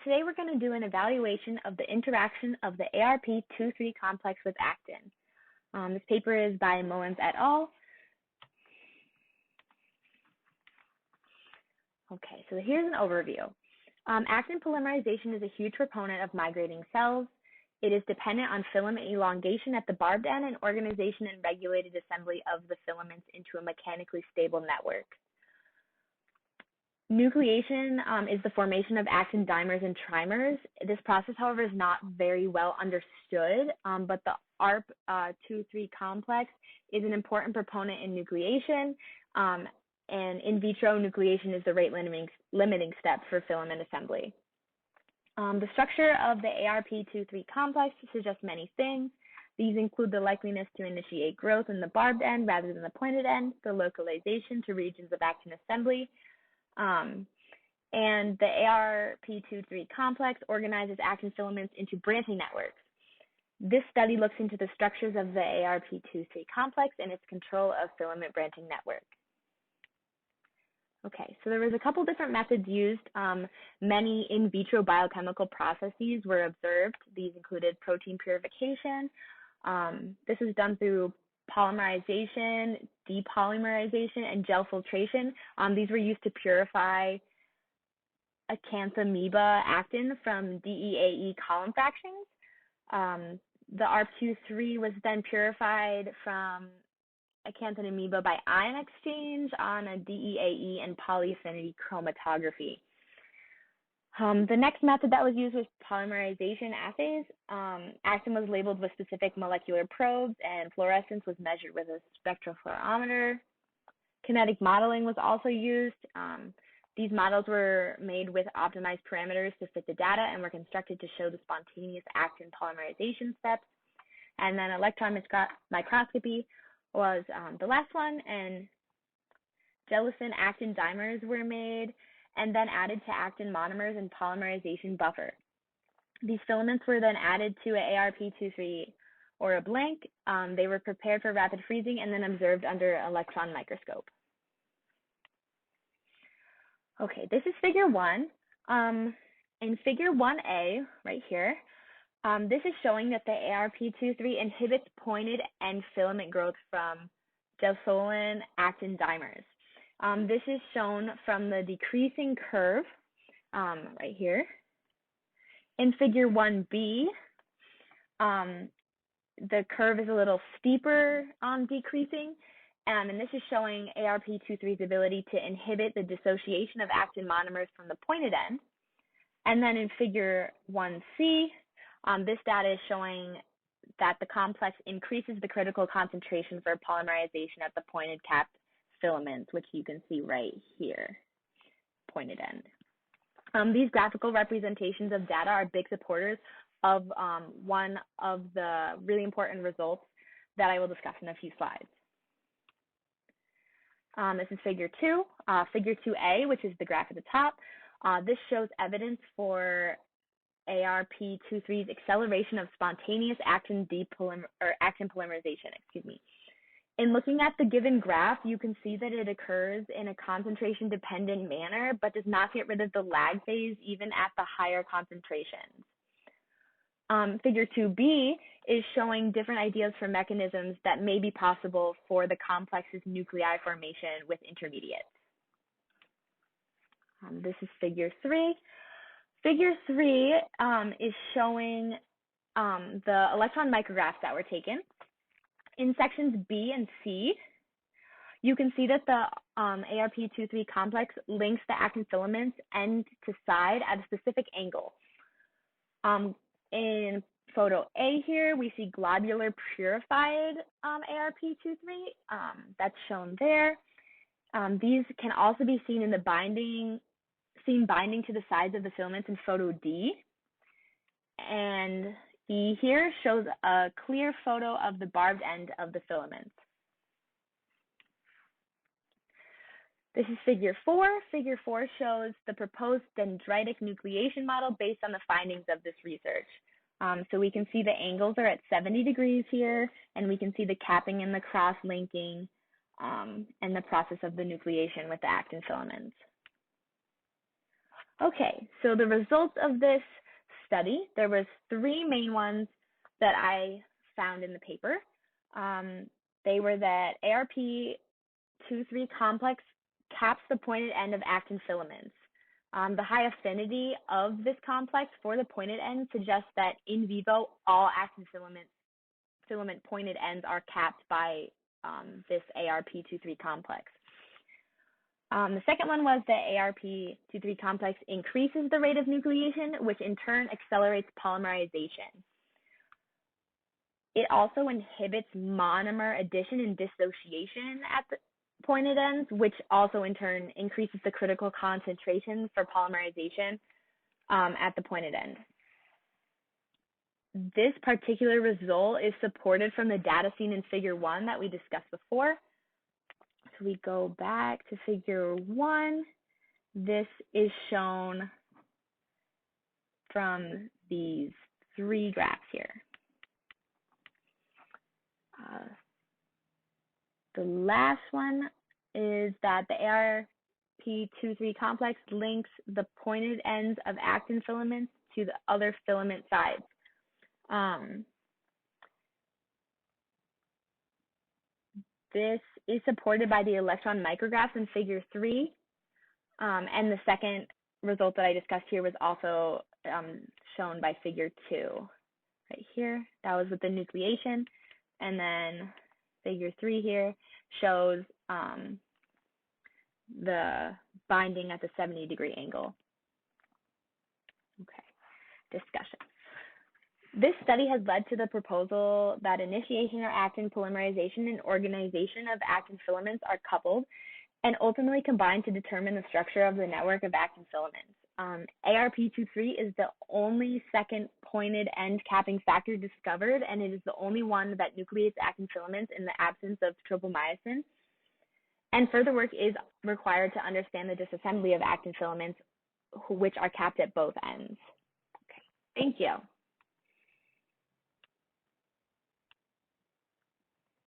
today we're going to do an evaluation of the interaction of the ARP23 complex with actin. This paper is by Mullins et al. Okay, so here's an overview. Actin polymerization is a huge proponent of migrating cells. It is dependent on filament elongation at the barbed end and organization and regulated assembly of the filaments into a mechanically stable network. Nucleation is the formation of actin dimers and trimers. This process, however, is not very well understood, but the ARP23 complex is an important proponent in nucleation, and in vitro nucleation is the rate limiting step for filament assembly. The structure of the ARP23 complex suggests many things. These include the likeliness to initiate growth in the barbed end rather than the pointed end, the localization to regions of actin assembly, and the ARP23 complex organizes actin filaments into branching networks. This study looks into the structures of the ARP23 complex and its control of filament branching network. Okay, so there was a couple different methods used. Many in vitro biochemical processes were observed. These included protein purification. This is done through polymerization, depolymerization, and gel filtration. These were used to purify acanthamoeba actin from DEAE column fractions. The ARP23 was then purified from acanthamoeba by ion exchange on a DEAE and polyaffinity chromatography. The next method that was used was polymerization assays. Actin was labeled with specific molecular probes, and fluorescence was measured with a spectrophotometer. Kinetic modeling was also used. These models were made with optimized parameters to fit the data and were constructed to show the spontaneous actin polymerization steps. And then electron microscopy was the last one, and gelatin actin dimers were made and then added to actin monomers and polymerization buffer. These filaments were then added to an ARP23 or a blank. They were prepared for rapid freezing and then observed under an electron microscope. Okay, this is figure 1. In figure 1A, right here, this is showing that the ARP23 inhibits pointed end filament growth from gelsolin actin dimers. This is shown from the decreasing curve right here. In figure 1B, the curve is a little steeper decreasing, and this is showing ARP23's ability to inhibit the dissociation of actin monomers from the pointed end. And then in figure 1C, this data is showing that the complex increases the critical concentration for polymerization at the pointed capped filaments, which you can see right here, pointed end. These graphical representations of data are big supporters of one of the really important results that I will discuss in a few slides. This is figure 2. Figure 2A, which is the graph at the top, this shows evidence for ARP23's acceleration of spontaneous actin polymerization, In looking at the given graph, you can see that it occurs in a concentration-dependent manner, but does not get rid of the lag phase even at the higher concentrations. Figure 2B is showing different ideas for mechanisms that may be possible for the complex's nuclei formation with intermediates. This is figure 3. Figure 3 is showing the electron micrographs that were taken. In sections B and C, you can see that the ARP23 complex links the actin filaments end to side at a specific angle. In photo A here, we see globular purified ARP23. That's shown there. These can also be seen in the binding to the sides of the filaments in photo D. And E here shows a clear photo of the barbed end of the filaments. This is figure 4. Figure 4 shows the proposed dendritic nucleation model based on the findings of this research. So we can see the angles are at 70 degrees here, and we can see the capping and the cross-linking and the process of the nucleation with the actin filaments. Okay, so the results of this study, there was 3 main ones that I found in the paper. They were that ARP-2,3 complex caps the pointed end of actin filaments. The high affinity of this complex for the pointed end suggests that in vivo, all actin filament pointed ends are capped by this ARP-2,3 complex. The second one was that ARP-2,3 complex increases the rate of nucleation, which in turn accelerates polymerization. It also inhibits monomer addition and dissociation at the pointed ends, which also in turn increases the critical concentration for polymerization at the pointed end. This particular result is supported from the data seen in Figure 1 that we discussed before. So we go back to Figure 1. This is shown from these 3 graphs here. The last one is that the ARP-2,3 complex links the pointed ends of actin filaments to the other filament sides. This is supported by the electron micrographs in Figure 3, and the second result that I discussed here was also shown by Figure 2, right here. That was with the nucleation, and then Figure 3 here shows the binding at the 70-degree angle. Okay, discussion. This study has led to the proposal that initiation or actin polymerization and organization of actin filaments are coupled and ultimately combined to determine the structure of the network of actin filaments. ARP-2,3 is the only second pointed end capping factor discovered, and it is the only one that nucleates actin filaments in the absence of tropomyosin. And further work is required to understand the disassembly of actin filaments, which are capped at both ends. Okay, thank you.